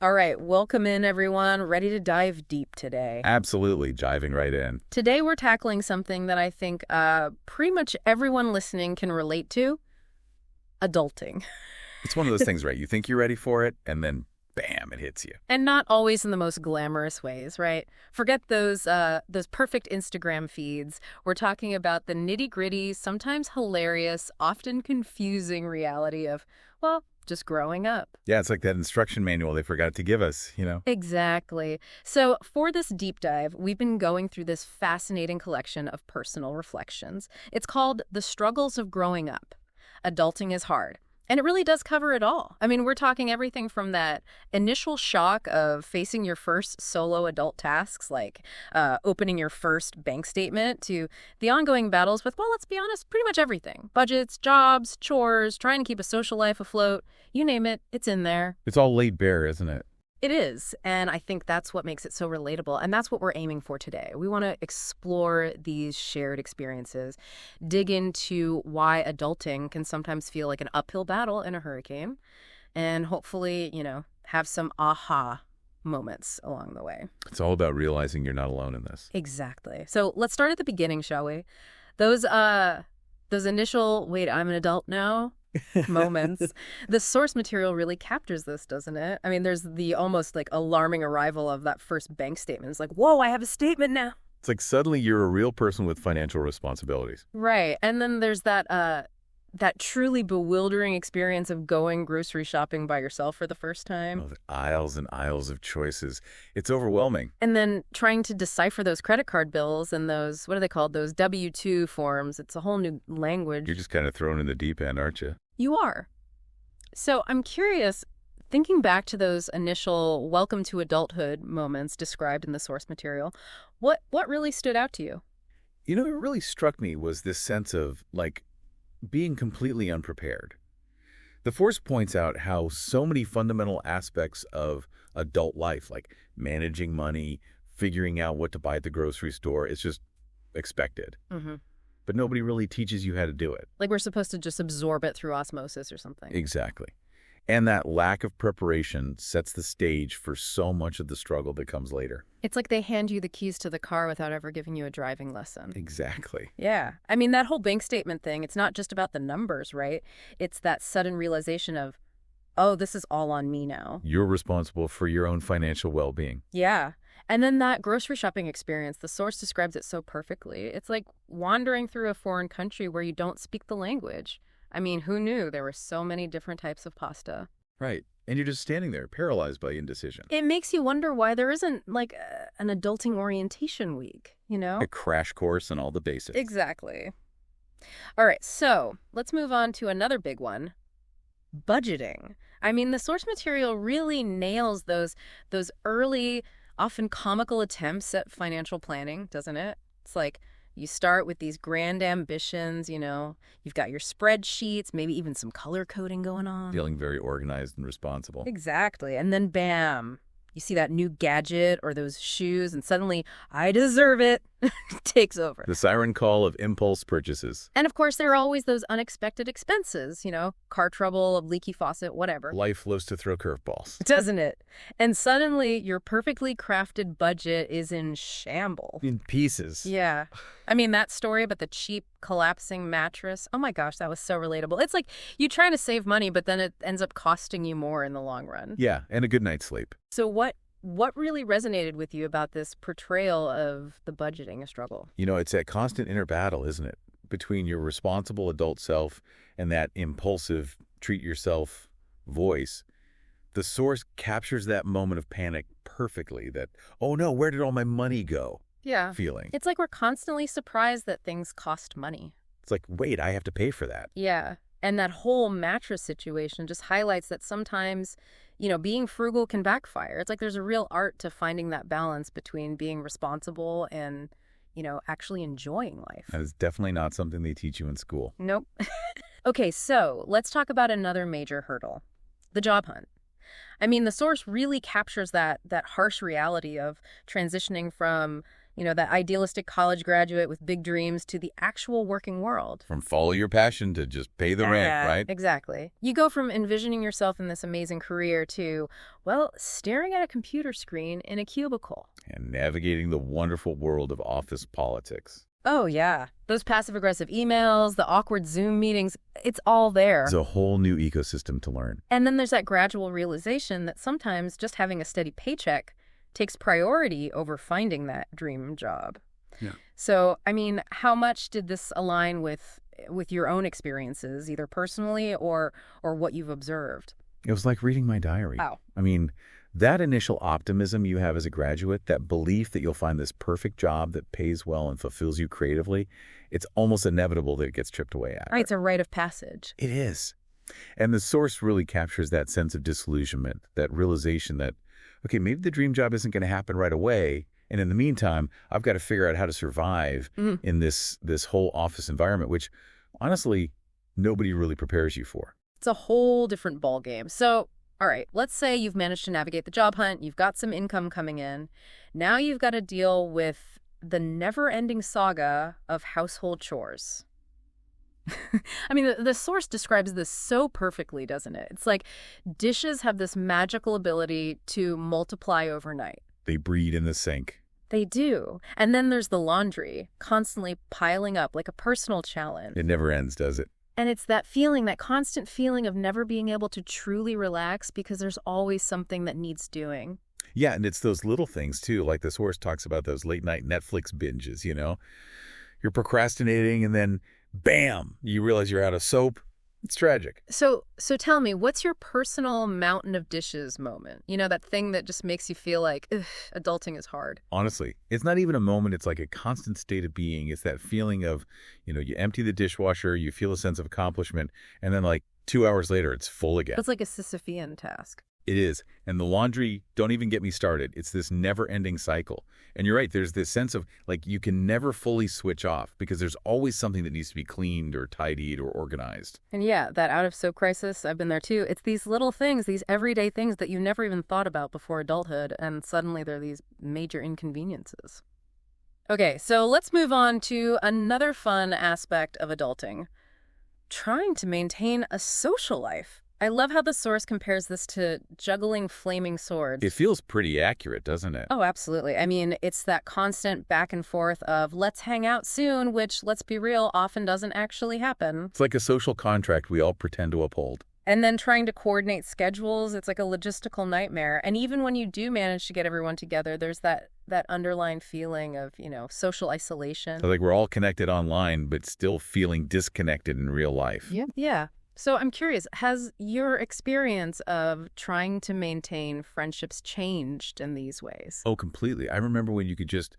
All right, welcome in, everyone. Ready to dive deep today. Absolutely, jiving right in. Today, we're tackling something that I think pretty much everyone listening can relate to: adulting. It's one of those things, right? You think you're ready for it, and then bam, it hits you. And not always in the most glamorous ways, right? Forget those perfect Instagram feeds. We're talking about the nitty-gritty, sometimes hilarious, often confusing reality of, well, just growing up. Yeah, it's like that instruction manual they forgot to give us. Exactly. So for this deep dive, we've been going through this fascinating collection of personal reflections. It's called The Struggles of Growing Up. Adulting is Hard. And it really does cover it all. I mean, we're talking everything from that initial shock of facing your first solo adult tasks, like opening your first bank statement, to the ongoing battles with, well, let's be honest, pretty much everything. Budgets, jobs, chores, trying to keep a social life afloat. You name it, it's in there. It's all laid bare, isn't it? It is, and I think that's what makes it so relatable, and that's what we're aiming for today. We want to explore these shared experiences, dig into why adulting can sometimes feel like an uphill battle in a hurricane, and hopefully, have some aha moments along the way. It's all about realizing you're not alone in this. Exactly. So let's start at the beginning, shall we? Those initial, wait, I'm an adult now moments. The source material really captures this, doesn't it? I mean, there's the almost like alarming arrival of that first bank statement. It's like, whoa, I have a statement now. It's like suddenly you're a real person with financial responsibilities. Right. And then there's that truly bewildering experience of going grocery shopping by yourself for the first time. Oh, the aisles and aisles of choices. It's overwhelming. And then trying to decipher those credit card bills and those, what are they called? Those W-2 forms. It's a whole new language. You're just kind of thrown in the deep end, aren't you? You are. So I'm curious, thinking back to those initial welcome to adulthood moments described in the source material, what really stood out to you? What really struck me was this sense of, being completely unprepared. The Force points out how so many fundamental aspects of adult life, like managing money, figuring out what to buy at the grocery store, is just expected. Mm-hmm. But nobody really teaches you how to do it. Like we're supposed to just absorb it through osmosis or something. Exactly. And that lack of preparation sets the stage for so much of the struggle that comes later. It's like they hand you the keys to the car without ever giving you a driving lesson. Exactly. Yeah. I mean, that whole bank statement thing, it's not just about the numbers, right? It's that sudden realization of, oh, this is all on me now. You're responsible for your own financial well-being. Yeah. And then that grocery shopping experience, the source describes it so perfectly. It's like wandering through a foreign country where you don't speak the language. I mean, who knew there were so many different types of pasta? Right. And you're just standing there, paralyzed by indecision. It makes you wonder why there isn't, an adulting orientation week, A crash course in all the basics. Exactly. All right, so let's move on to another big one: budgeting. I mean, the source material really nails those early, often comical attempts at financial planning, doesn't it? It's like you start with these grand ambitions, you've got your spreadsheets, maybe even some color coding going on. Feeling very organized and responsible. Exactly. And then bam, you see that new gadget or those shoes and suddenly, I deserve it, takes over. The siren call of impulse purchases. And of course, there are always those unexpected expenses, car trouble, a leaky faucet, whatever. Life loves to throw curveballs. Doesn't it? And suddenly, your perfectly crafted budget is in shambles. In pieces. Yeah. I mean, that story about the cheap collapsing mattress, oh my gosh, that was so relatable. It's like you trying to save money, but then it ends up costing you more in the long run. Yeah, and a good night's sleep. So what really resonated with you about this portrayal of the budgeting struggle? It's that constant inner battle, isn't it? Between your responsible adult self and that impulsive, treat-yourself voice. The source captures that moment of panic perfectly, that, oh no, where did all my money go? Yeah. Feeling. It's like we're constantly surprised that things cost money. It's like, wait, I have to pay for that. Yeah. And that whole mattress situation just highlights that sometimes, being frugal can backfire. It's like there's a real art to finding that balance between being responsible and, actually enjoying life. That is definitely not something they teach you in school. Nope. Okay, so let's talk about another major hurdle: the job hunt. I mean, the source really captures that harsh reality of transitioning from, That idealistic college graduate with big dreams to the actual working world. From follow your passion to just pay the rent, right? Exactly. You go from envisioning yourself in this amazing career to, well, staring at a computer screen in a cubicle. And navigating the wonderful world of office politics. Oh, yeah. Those passive-aggressive emails, the awkward Zoom meetings, it's all there. It's a whole new ecosystem to learn. And then there's that gradual realization that sometimes just having a steady paycheck takes priority over finding that dream job. Yeah. So, I mean, how much did this align with your own experiences, either personally or what you've observed? It was like reading my diary. Wow. I mean, that initial optimism you have as a graduate, that belief that you'll find this perfect job that pays well and fulfills you creatively, it's almost inevitable that it gets chipped away at. Right, it's a rite of passage. It is. And the source really captures that sense of disillusionment, that realization that, okay, maybe the dream job isn't going to happen right away. And in the meantime, I've got to figure out how to survive in this whole office environment, which honestly, nobody really prepares you for. It's a whole different ballgame. So, all right, let's say you've managed to navigate the job hunt, you've got some income coming in. Now you've got to deal with the never-ending saga of household chores. I mean, the source describes this so perfectly, doesn't it? It's like dishes have this magical ability to multiply overnight. They breed in the sink. They do. And then there's the laundry, constantly piling up like a personal challenge. It never ends, does it? And it's that feeling, that constant feeling of never being able to truly relax because there's always something that needs doing. Yeah, and it's those little things, too, like the source talks about those late-night Netflix binges, You're procrastinating, and then, bam, you realize you're out of soap. It's tragic. So tell me, what's your personal mountain of dishes moment? That thing that just makes you feel like, ugh, adulting is hard. Honestly, it's not even a moment. It's like a constant state of being. It's that feeling of, you empty the dishwasher, you feel a sense of accomplishment, and then like 2 hours later, it's full again. It's like a Sisyphean task. It is. And the laundry, don't even get me started. It's this never-ending cycle. And you're right, there's this sense of, like, you can never fully switch off because there's always something that needs to be cleaned or tidied or organized. And yeah, that out-of-soap crisis, I've been there too. It's these little things, these everyday things that you never even thought about before adulthood, and suddenly they're these major inconveniences. Okay, so let's move on to another fun aspect of adulting. Trying to maintain a social life. I love how the source compares this to juggling flaming swords. It feels pretty accurate, doesn't it? Oh, absolutely. I mean, it's that constant back and forth of let's hang out soon, which, let's be real, often doesn't actually happen. It's like a social contract we all pretend to uphold. And then trying to coordinate schedules, it's like a logistical nightmare. And even when you do manage to get everyone together, there's that underlying feeling of, social isolation. So like we're all connected online, but still feeling disconnected in real life. Yeah. So I'm curious, has your experience of trying to maintain friendships changed in these ways? Oh, completely. I remember when you could just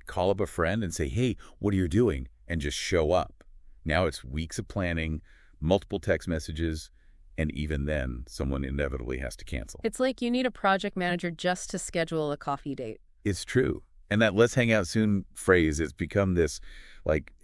call up a friend and say, hey, what are you doing? And just show up. Now it's weeks of planning, multiple text messages, and even then someone inevitably has to cancel. It's like you need a project manager just to schedule a coffee date. It's true. And that let's hang out soon phrase, it's become this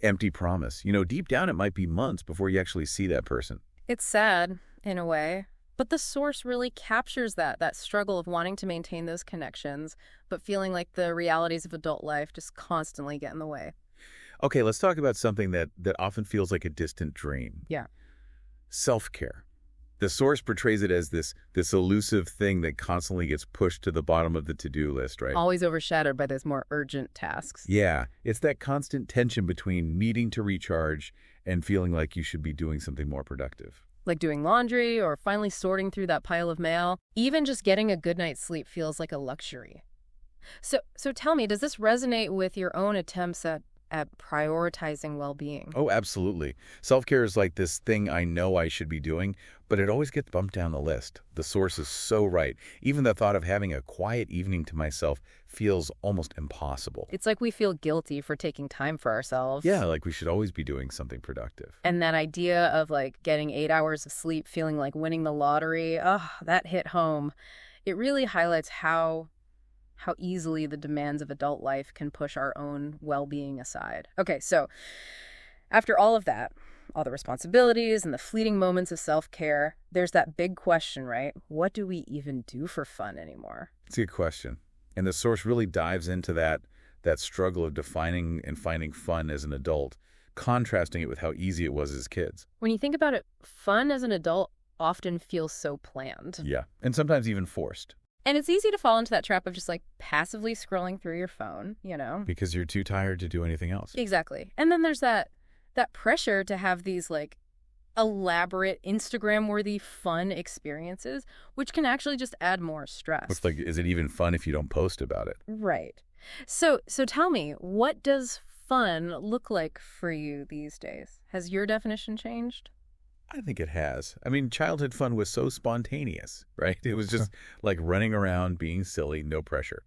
empty promise. Deep down it might be months before you actually see that person. It's sad, in a way, but the source really captures that struggle of wanting to maintain those connections, but feeling like the realities of adult life just constantly get in the way. Okay, let's talk about something that often feels like a distant dream. Yeah. Self-care. The source portrays it as this elusive thing that constantly gets pushed to the bottom of the to-do list, right? Always overshadowed by those more urgent tasks. Yeah, it's that constant tension between needing to recharge and feeling like you should be doing something more productive. Like doing laundry or finally sorting through that pile of mail. Even just getting a good night's sleep feels like a luxury. So tell me, does this resonate with your own attempts at prioritizing well-being? Oh, absolutely. Self-care is like this thing I know I should be doing, but it always gets bumped down the list. The source is so right. Even the thought of having a quiet evening to myself feels almost impossible. It's like we feel guilty for taking time for ourselves. Yeah, like we should always be doing something productive. And that idea of getting 8 hours of sleep, feeling like winning the lottery, that hit home. It really highlights how easily the demands of adult life can push our own well-being aside. Okay, so after all of that, all the responsibilities and the fleeting moments of self-care, there's that big question, right? What do we even do for fun anymore? It's a good question. And the source really dives into that that struggle of defining and finding fun as an adult, contrasting it with how easy it was as kids. When you think about it, fun as an adult often feels so planned. Yeah, and sometimes even forced. And it's easy to fall into that trap of just like passively scrolling through your phone, you know? Because you're too tired to do anything else. Exactly. And then there's that pressure to have these like elaborate Instagram-worthy fun experiences, which can actually just add more stress. It's like, is it even fun if you don't post about it? Right. So tell me, what does fun look like for you these days? Has your definition changed? I think it has. I mean, childhood fun was so spontaneous, right? It was just like running around, being silly, no pressure.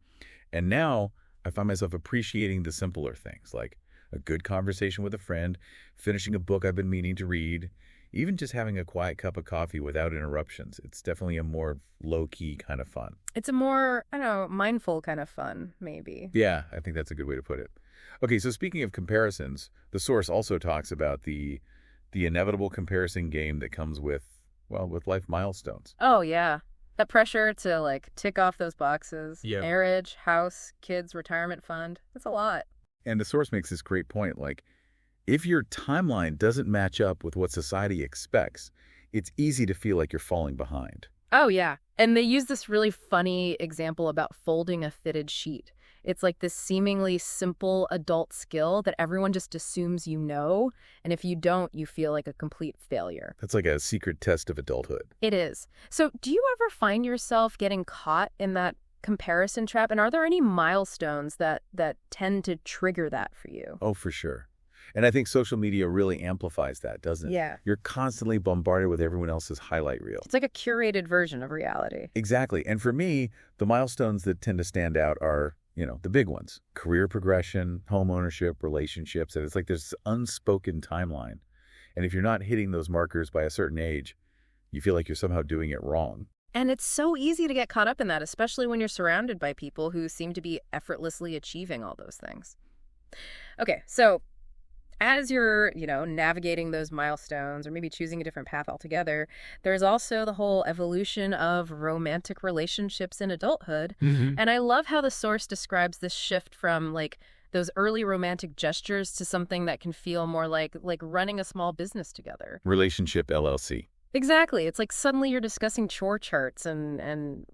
And now I find myself appreciating the simpler things, like a good conversation with a friend, finishing a book I've been meaning to read, even just having a quiet cup of coffee without interruptions. It's definitely a more low-key kind of fun. It's a more, I don't know, mindful kind of fun, maybe. Yeah, I think that's a good way to put it. Okay, so speaking of comparisons, the source also talks about the inevitable comparison game that comes with, well, with life milestones. Oh, yeah. That pressure to, like, tick off those boxes. Yeah. Marriage, house, kids, retirement fund. That's a lot. And the source makes this great point, like, if your timeline doesn't match up with what society expects, it's easy to feel like you're falling behind. Oh, yeah. And they use this really funny example about folding a fitted sheet. It's like this seemingly simple adult skill that everyone just assumes you know, and if you don't, you feel like a complete failure. That's like a secret test of adulthood. It is. So do you ever find yourself getting caught in that comparison trap? And are there any milestones that tend to trigger that for you? Oh, for sure. And I think social media really amplifies that, doesn't it? Yeah. You're constantly bombarded with everyone else's highlight reel. It's like a curated version of reality. Exactly. And for me, the milestones that tend to stand out are, the big ones. Career progression, home ownership, relationships. And it's like this unspoken timeline. And if you're not hitting those markers by a certain age, you feel like you're somehow doing it wrong. And it's so easy to get caught up in that, especially when you're surrounded by people who seem to be effortlessly achieving all those things. Okay, so as you're, navigating those milestones or maybe choosing a different path altogether, there's also the whole evolution of romantic relationships in adulthood. Mm-hmm. And I love how the source describes this shift from like those early romantic gestures to something that can feel more like running a small business together. Relationship LLC. Exactly. It's like suddenly you're discussing chore charts and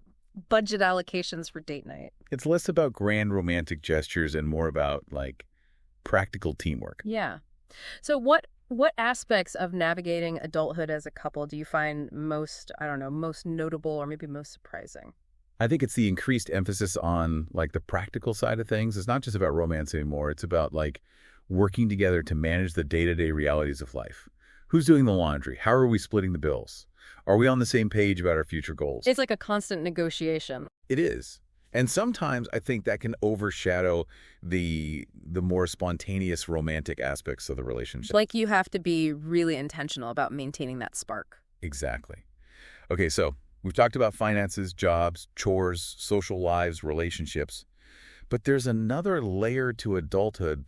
budget allocations for date night. It's less about grand romantic gestures and more about, like, practical teamwork. Yeah. So what aspects of navigating adulthood as a couple do you find most notable or maybe most surprising? I think it's the increased emphasis on, like, the practical side of things. It's not just about romance anymore. It's about, like, working together to manage the day-to-day realities of life. Who's doing the laundry? How are we splitting the bills? Are we on the same page about our future goals? It's like a constant negotiation. It is. And sometimes I think that can overshadow the more spontaneous romantic aspects of the relationship. Like you have to be really intentional about maintaining that spark. Exactly. Okay, so we've talked about finances, jobs, chores, social lives, relationships. But there's another layer to adulthood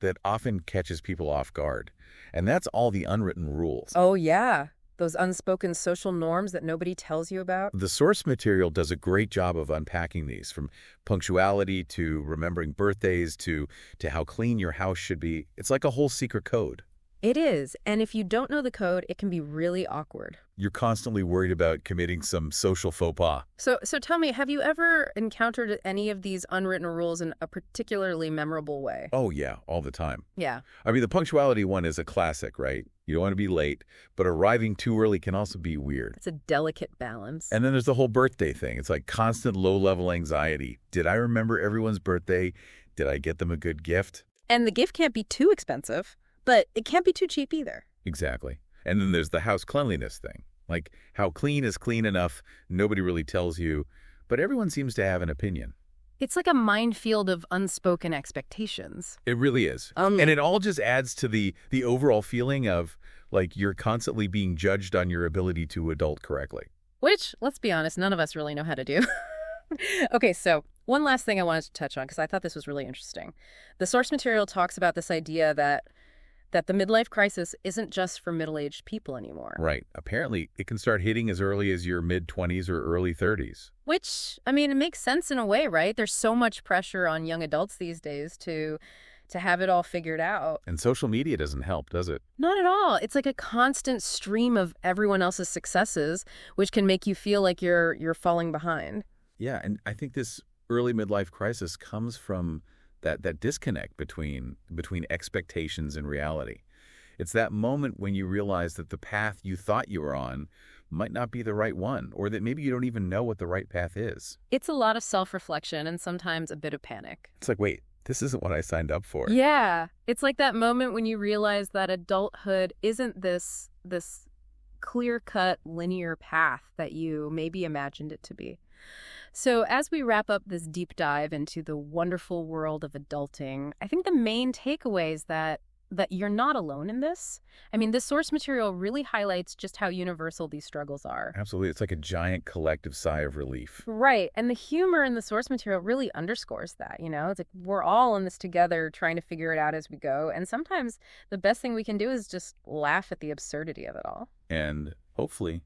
that often catches people off guard. And that's all the unwritten rules. Oh, yeah. Those unspoken social norms that nobody tells you about. The source material does a great job of unpacking these, from punctuality to remembering birthdays to how clean your house should be. It's like a whole secret code. It is. And if you don't know the code, it can be really awkward. You're constantly worried about committing some social faux pas. So tell me, have you ever encountered any of these unwritten rules in a particularly memorable way? Oh, yeah, all the time. Yeah. I mean, the punctuality one is a classic, right? You don't want to be late, but arriving too early can also be weird. It's a delicate balance. And then there's the whole birthday thing. It's like constant low-level anxiety. Did I remember everyone's birthday? Did I get them a good gift? And the gift can't be too expensive, but it can't be too cheap either. Exactly. And then there's the house cleanliness thing. Like, how clean is clean enough? Nobody really tells you, but everyone seems to have an opinion. It's like a minefield of unspoken expectations. It really is. And it all just adds to the overall feeling of, like, you're constantly being judged on your ability to adult correctly. Which, let's be honest, none of us really know how to do. Okay, so one last thing I wanted to touch on, because I thought this was really interesting. The source material talks about this idea that that the midlife crisis isn't just for middle-aged people anymore. Right. Apparently, it can start hitting as early as your mid-20s or early 30s. Which, I mean, it makes sense in a way, right? There's so much pressure on young adults these days to have it all figured out. And social media doesn't help, does it? Not at all. It's like a constant stream of everyone else's successes, which can make you feel like you're falling behind. Yeah, and I think this early midlife crisis comes from that disconnect between expectations and reality. It's that moment when you realize that the path you thought you were on might not be the right one, or that maybe you don't even know what the right path is. It's a lot of self-reflection and sometimes a bit of panic. It's like, wait, this isn't what I signed up for. Yeah. It's like that moment when you realize that adulthood isn't this clear-cut linear path that you maybe imagined it to be. So as we wrap up this deep dive into the wonderful world of adulting, I think the main takeaway is that you're not alone in this. I mean, this source material really highlights just how universal these struggles are. Absolutely. It's like a giant collective sigh of relief. Right. And the humor in the source material really underscores that, you know? It's like we're all in this together trying to figure it out as we go. And sometimes the best thing we can do is just laugh at the absurdity of it all. And hopefully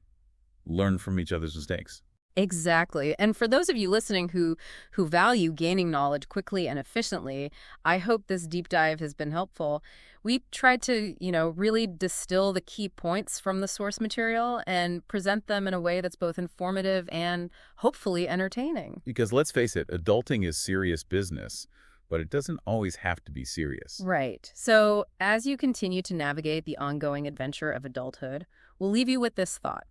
learn from each other's mistakes. Exactly. And for those of you listening who value gaining knowledge quickly and efficiently, I hope this deep dive has been helpful. We tried to, really distill the key points from the source material and present them in a way that's both informative and hopefully entertaining. Because let's face it, adulting is serious business, but it doesn't always have to be serious. Right. So as you continue to navigate the ongoing adventure of adulthood, we'll leave you with this thought.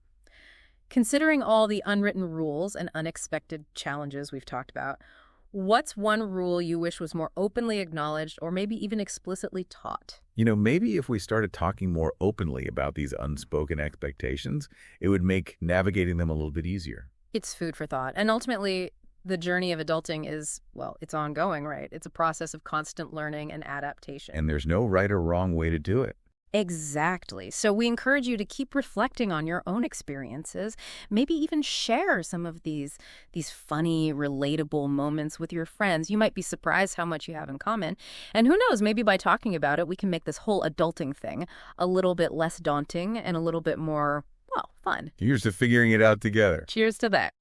Considering all the unwritten rules and unexpected challenges we've talked about, what's one rule you wish was more openly acknowledged or maybe even explicitly taught? Maybe if we started talking more openly about these unspoken expectations, it would make navigating them a little bit easier. It's food for thought. And ultimately, the journey of adulting is, well, it's ongoing, right? It's a process of constant learning and adaptation. And there's no right or wrong way to do it. Exactly. So we encourage you to keep reflecting on your own experiences, maybe even share some of these funny, relatable moments with your friends. You might be surprised how much you have in common. And who knows, maybe by talking about it, we can make this whole adulting thing a little bit less daunting and a little bit more, well, fun. Here's to figuring it out together. Cheers to that.